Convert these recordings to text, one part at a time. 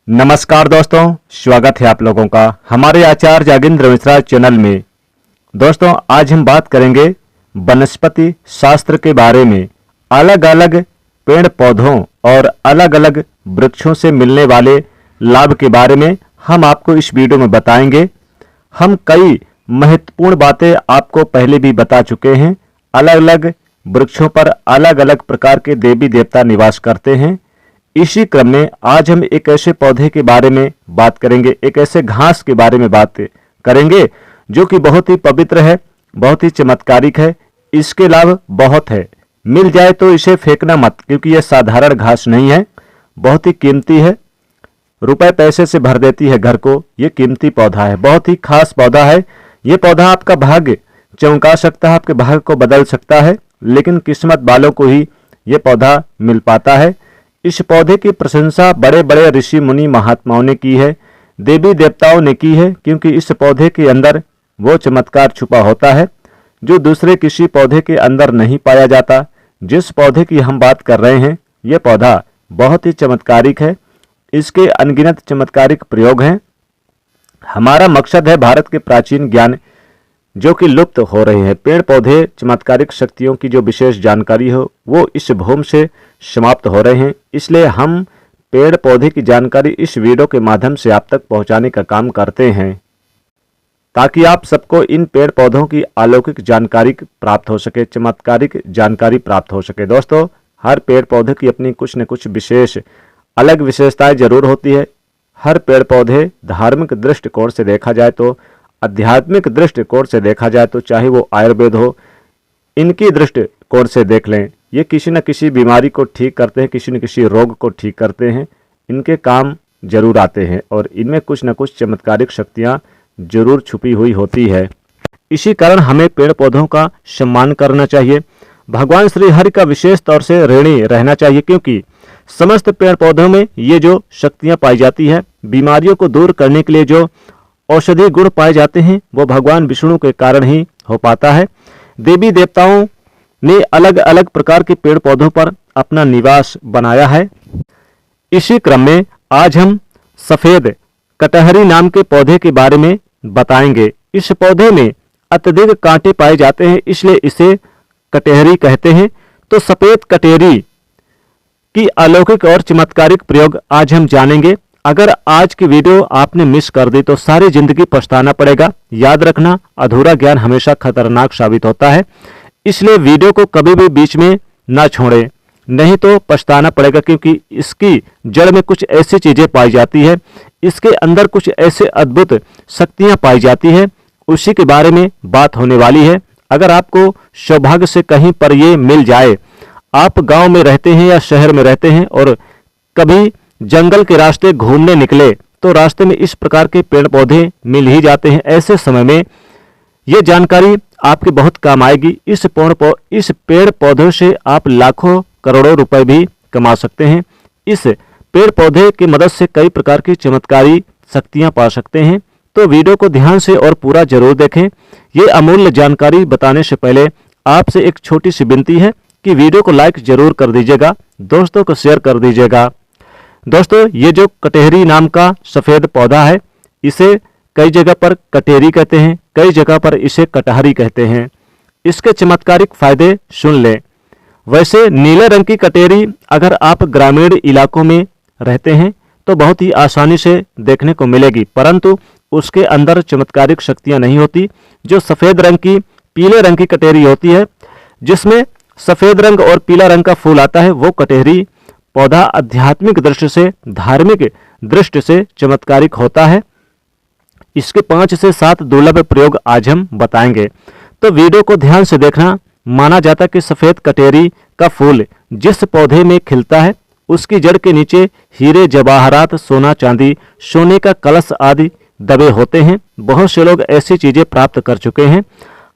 नमस्कार दोस्तों, स्वागत है आप लोगों का हमारे आचार्य जागेंद्र मिश्रा चैनल में। दोस्तों, आज हम बात करेंगे वनस्पति शास्त्र के बारे में। अलग अलग पेड़ पौधों और अलग अलग वृक्षों से मिलने वाले लाभ के बारे में हम आपको इस वीडियो में बताएंगे। हम कई महत्वपूर्ण बातें आपको पहले भी बता चुके हैं। अलग अलग वृक्षों पर अलग अलग प्रकार के देवी देवता निवास करते हैं। इसी क्रम में आज हम एक ऐसे पौधे के बारे में बात करेंगे, एक ऐसे घास के बारे में बात करेंगे जो कि बहुत ही पवित्र है, बहुत ही चमत्कारिक है। इसके लाभ बहुत है। मिल जाए तो इसे फेंकना मत, क्योंकि यह साधारण घास नहीं है, बहुत ही कीमती है। रुपए पैसे से भर देती है घर को। ये कीमती पौधा है, बहुत ही खास पौधा है। ये पौधा आपका भाग्य चमका सकता है, आपके भाग्य को बदल सकता है, लेकिन किस्मत वालों को ही ये पौधा मिल पाता है। इस पौधे की प्रशंसा बड़े बड़े ऋषि मुनि महात्माओं ने की है, देवी देवताओं ने की है, क्योंकि इस पौधे के अंदर वो चमत्कार छुपा होता है जो दूसरे किसी पौधे के अंदर नहीं पाया जाता। जिस पौधे की हम बात कर रहे हैं, ये पौधा बहुत ही चमत्कारिक है। इसके अनगिनत चमत्कारिक प्रयोग हैं। हमारा मकसद है भारत के प्राचीन ज्ञान जो कि लुप्त हो रहे हैं, पेड़ पौधे चमत्कारिक शक्तियों की जो विशेष जानकारी हो वो इस भूमि से समाप्त हो रहे हैं। इसलिए हम पेड़ पौधे की जानकारी इस वीडियो के माध्यम से आप तक पहुंचाने का काम करते हैं, ताकि आप सबको इन पेड़ पौधों की अलौकिक जानकारी प्राप्त हो सके, चमत्कारिक जानकारी प्राप्त हो सके। दोस्तों, हर पेड़ पौधे की अपनी कुछ न कुछ विशेष अलग विशेषताएं जरूर होती है। हर पेड़ पौधे धार्मिक दृष्टिकोण से देखा जाए तो, आध्यात्मिक दृष्टिकोण से देखा जाए तो, चाहे वो आयुर्वेद हो, इनकी दृष्टिकोण से देख लें, ये किसी न किसी बीमारी को ठीक करते हैं, किसी न किसी रोग को ठीक करते हैं। इनके काम जरूर आते हैं और इनमें कुछ न कुछ चमत्कारिक शक्तियां जरूर छुपी हुई होती है। इसी कारण हमें पेड़ पौधों का सम्मान करना चाहिए। भगवान श्री हरि का विशेष तौर से ऋणी रहना चाहिए, क्योंकि समस्त पेड़ पौधों में ये जो शक्तियां पाई जाती है, बीमारियों को दूर करने के लिए जो औषधि गुण पाए जाते हैं, वो भगवान विष्णु के कारण ही हो पाता है। देवी देवताओं ने अलग अलग प्रकार के पेड़ पौधों पर अपना निवास बनाया है। इसी क्रम में आज हम सफेद कटहरी नाम के पौधे के बारे में बताएंगे। इस पौधे में अत्यधिक कांटे पाए जाते हैं, इसलिए इसे कटहरी कहते हैं। तो सफेद कटहरी की अलौकिक और चमत्कारिक प्रयोग आज हम जानेंगे। अगर आज की वीडियो आपने मिस कर दी तो सारी जिंदगी पछताना पड़ेगा। याद रखना, अधूरा ज्ञान हमेशा खतरनाक साबित होता है, इसलिए वीडियो को कभी भी बीच में ना छोड़ें, नहीं तो पछताना पड़ेगा। क्योंकि इसकी जड़ में कुछ ऐसी चीजें पाई जाती है, इसके अंदर कुछ ऐसे अद्भुत शक्तियां पाई जाती है, उसी के बारे में बात होने वाली है। अगर आपको सौभाग्य से कहीं पर ये मिल जाए, आप गांव में रहते हैं या शहर में रहते हैं और कभी जंगल के रास्ते घूमने निकले तो रास्ते में इस प्रकार के पेड़ पौधे मिल ही जाते हैं। ऐसे समय में ये जानकारी आपके बहुत काम आएगी। इस पेड़ पौधों से आप लाखों करोड़ों रुपए भी कमा सकते हैं। इस पेड़ पौधे की मदद से कई प्रकार की चमत्कारी शक्तियां पा सकते हैं। तो वीडियो को ध्यान से और पूरा जरूर देखें। ये अमूल्य जानकारी बताने से पहले आपसे एक छोटी सी विनती है कि वीडियो को लाइक जरूर कर दीजिएगा, दोस्तों को शेयर कर दीजिएगा। दोस्तों, ये जो कटहरी नाम का सफेद पौधा है, इसे कई जगह पर कटेरी कहते हैं, कई जगह पर इसे कटहरी कहते हैं। इसके चमत्कारिक फायदे सुन लें। वैसे नीले रंग की कटेरी अगर आप ग्रामीण इलाकों में रहते हैं तो बहुत ही आसानी से देखने को मिलेगी, परंतु उसके अंदर चमत्कारिक शक्तियां नहीं होती। जो सफेद रंग की, पीले रंग की कटेरी होती है, जिसमें सफेद रंग और पीला रंग का फूल आता है, वो कटेरी पौधा आध्यात्मिक दृष्टि से, धार्मिक दृष्टि से चमत्कारिक होता है। इसके 5 से 7 दुर्लभ प्रयोग आज हम बताएंगे, तो वीडियो को ध्यान से देखना। माना जाता है कि सफेद कटेरी का फूल जिस पौधे में खिलता है, उसकी जड़ के नीचे हीरे जवाहरात, सोना चांदी, सोने का कलश आदि दबे होते हैं। बहुत से लोग ऐसी चीजें प्राप्त कर चुके हैं।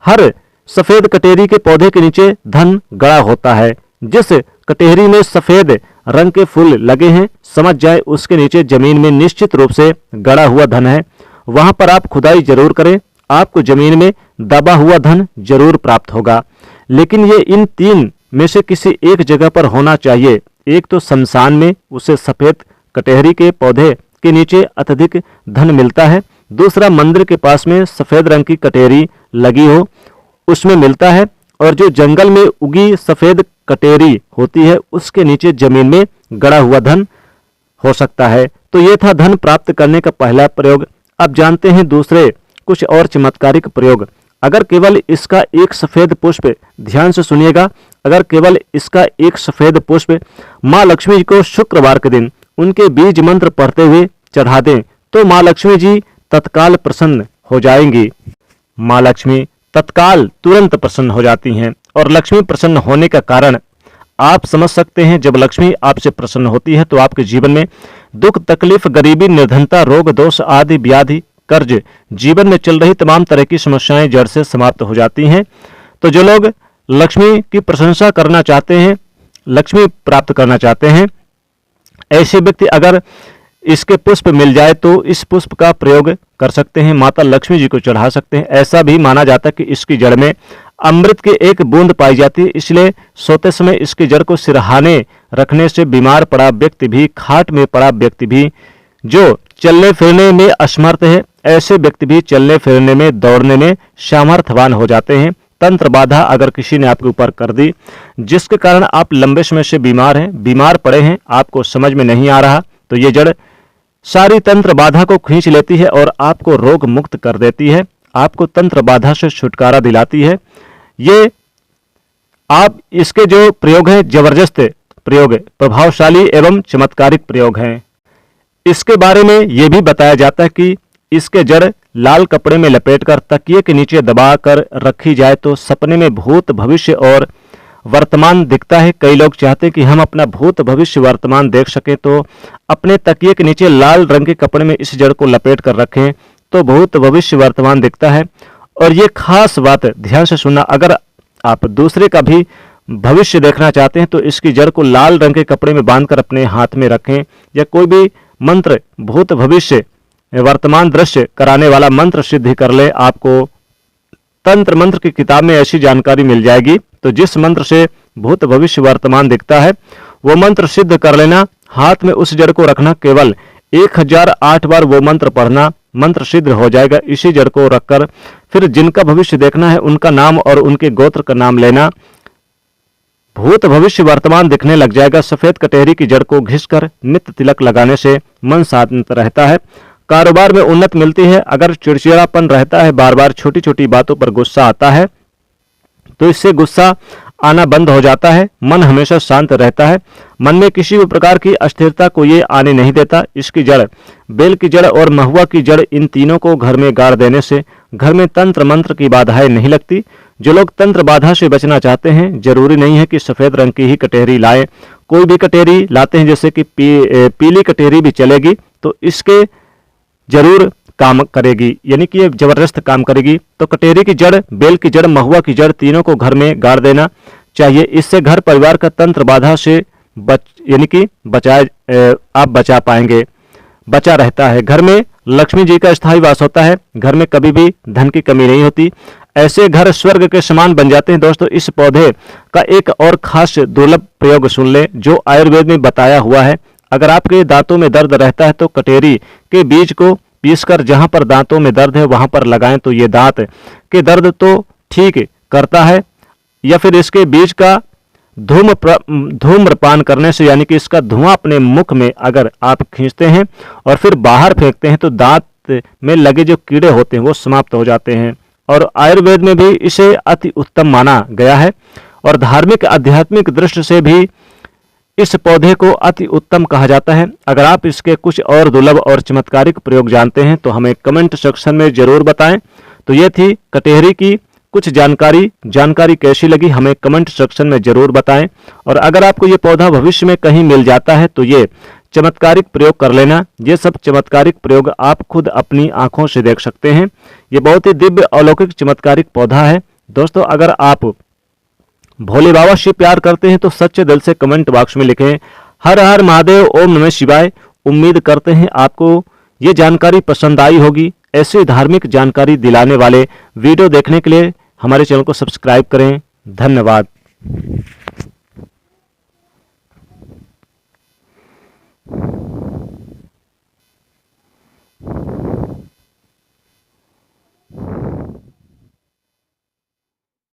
हर सफेद कटेरी के पौधे के नीचे धन गड़ा होता है। जिस कटेरी में सफेद रंग के फूल लगे हैं, समझ जाए उसके नीचे जमीन में निश्चित रूप से गड़ा हुआ धन है। वहां पर आप खुदाई जरूर करें, आपको जमीन में दबा हुआ धन जरूर प्राप्त होगा। लेकिन ये इन 3 में से किसी एक जगह पर होना चाहिए। एक तो शमशान में, उसे सफेद कटहरी के पौधे के नीचे अत्यधिक धन मिलता है। दूसरा, मंदिर के पास में सफेद रंग की कटेरी लगी हो उसमें मिलता है। और जो जंगल में उगी सफेद कटेरी होती है उसके नीचे जमीन में गड़ा हुआ धन हो सकता है। तो ये था धन प्राप्त करने का पहला प्रयोग। अब जानते हैं दूसरे कुछ और चमत्कारिक प्रयोग। अगर केवल इसका एक सफेद पुष्प, ध्यान से सुनिएगा, अगर केवल इसका एक सफेद पुष्प माँ लक्ष्मी जी को शुक्रवार के दिन उनके बीज मंत्र पढ़ते हुए चढ़ा दें तो माँ लक्ष्मी जी तत्काल प्रसन्न हो जाएंगी। माँ लक्ष्मी तत्काल तुरंत प्रसन्न हो जाती हैं। और लक्ष्मी प्रसन्न होने का कारण आप समझ सकते हैं। जब लक्ष्मी आपसे प्रसन्न होती है तो आपके जीवन में दुख, तकलीफ, गरीबी, निर्धनता, रोग, दोष आदि व्याधि, कर्ज, जीवन में चल रही तमाम तरह की समस्याएं जड़ से समाप्त हो जाती हैं। तो जो लोग लक्ष्मी की प्रशंसा करना चाहते हैं, लक्ष्मी प्राप्त करना चाहते हैं, ऐसे व्यक्ति अगर इसके पुष्प मिल जाए तो इस पुष्प का प्रयोग कर सकते हैं, माता लक्ष्मी जी को चढ़ा सकते हैं। ऐसा भी माना जाता है कि इसकी जड़ में अमृत की एक बूंद पाई जाती है, इसलिए सोते समय इसकी जड़ को सिरहाने रखने से बीमार पड़ा व्यक्ति भी, खाट में पड़ा व्यक्ति भी, जो चलने फिरने में असमर्थ है, ऐसे व्यक्ति भी चलने फिरने में, दौड़ने में सामर्थ्यवान हो जाते हैं। तंत्र बाधा अगर किसी ने आपके ऊपर कर दी जिसके कारण आप लंबे समय से बीमार हैं, बीमार पड़े हैं, आपको समझ में नहीं आ रहा, तो ये जड़ सारी तंत्र बाधा को खींच लेती है और आपको रोग मुक्त कर देती है, आपको तंत्र बाधा से छुटकारा दिलाती है। ये आप इसके जो प्रयोग हैं जबरदस्त प्रयोग, प्रभावशाली एवं चमत्कारिक प्रयोग हैं। इसके बारे में यह भी बताया जाता है कि इसके जड़ लाल कपड़े में लपेटकर तकिए के नीचे दबाकर रखी जाए तो सपने में भूत, भविष्य और वर्तमान दिखता है। कई लोग चाहते हैं कि हम अपना भूत, भविष्य, वर्तमान देख सकें, तो अपने तकिए के नीचे लाल रंग के कपड़े में इस जड़ को लपेट कर रखें तो भूत, भविष्य, वर्तमान दिखता है। और ये खास बात ध्यान से सुनना, अगर आप दूसरे का भी भविष्य देखना चाहते हैं तो इसकी जड़ को लाल रंग के कपड़े में बांधकर अपने हाथ में रखें, या कोई भी मंत्र भूत, भविष्य, वर्तमान दृश्य कराने वाला मंत्र सिद्ध कर ले। आपको तंत्र मंत्र की किताब में ऐसी जानकारी मिल जाएगी। तो जिस मंत्र से भूत, भविष्य, वर्तमान दिखता है वो मंत्र सिद्ध कर लेना, हाथ में उस जड़ को रखना, केवल 1008 बार वो मंत्र पढ़ना, मंत्र सिद्ध हो जाएगा। इसी जड़ को रखकर फिर जिनका भविष्य देखना है उनका नाम और उनके गोत्र का नाम लेना, भूत, भविष्य, वर्तमान दिखने लग जाएगा। सफेद कटेरी की जड़ को घिसकर नित्य तिलक लगाने से मन शांत रहता है, कारोबार में उन्नति मिलती है। अगर चिड़चिड़ापन रहता है, बार बार छोटी छोटी बातों पर गुस्सा आता है, तो इससे गुस्सा आना बंद हो जाता है, मन हमेशा शांत रहता है, मन में किसी भी प्रकार की अस्थिरता को ये आने नहीं देता। इसकी जड़, बेल की जड़ और महुआ की जड़, इन तीनों को घर में गाड़ देने से घर में तंत्र मंत्र की बाधाएं नहीं लगती। जो लोग तंत्र बाधा से बचना चाहते हैं, जरूरी नहीं है कि सफेद रंग की ही कटेरी लाएं, कोई भी कटेरी लाते हैं, जैसे कि पीली कटेरी भी चलेगी, तो इसके जरूर काम करेगी, यानी कि ये जबरदस्त काम करेगी। तो कटेरी की जड़, बेल की जड़, महुआ की जड़, तीनों को घर में गाड़ देना चाहिए। इससे घर परिवार का तंत्र बाधा से यानी कि आप बचा पाएंगे, बचा रहता है। घर में लक्ष्मी जी का स्थायी वास होता है, घर में कभी भी धन की कमी नहीं होती, ऐसे घर स्वर्ग के समान बन जाते हैं। दोस्तों, इस पौधे का एक और खास दुर्लभ प्रयोग सुन ले जो आयुर्वेद में बताया हुआ है। अगर आपके दांतों में दर्द रहता है तो कटेरी के बीज को पीसकर जहां पर दांतों में दर्द है वहां पर लगाएं तो ये दांत के दर्द तो ठीक करता है। या फिर इसके बीज का धूम्रपान करने से, यानी कि इसका धुआं अपने मुख में अगर आप खींचते हैं और फिर बाहर फेंकते हैं तो दांत में लगे जो कीड़े होते हैं वो समाप्त हो जाते हैं। और आयुर्वेद में भी इसे अति उत्तम माना गया है और धार्मिक आध्यात्मिक दृष्टि से भी इस पौधे को अति उत्तम कहा जाता है। अगर आप इसके कुछ और दुर्लभ और चमत्कारिक प्रयोग जानते हैं तो हमें कमेंट सेक्शन में जरूर बताएं। तो ये थी कटेरी की कुछ जानकारी कैसी लगी हमें कमेंट सेक्शन में जरूर बताएं। और अगर आपको ये पौधा भविष्य में कहीं मिल जाता है तो ये चमत्कारिक प्रयोग कर लेना। ये सब चमत्कारिक प्रयोग आप खुद अपनी आंखों से देख सकते हैं। ये बहुत ही दिव्य अलौकिक चमत्कारिक पौधा है। दोस्तों, अगर आप भोले बाबा से प्यार करते हैं तो सच्चे दिल से कमेंट बॉक्स में लिखें हर हर महादेव, ओम नमः शिवाय। उम्मीद करते हैं आपको ये जानकारी पसंद आई होगी। ऐसे धार्मिक जानकारी दिलाने वाले वीडियो देखने के लिए हमारे चैनल को सब्सक्राइब करें। धन्यवाद।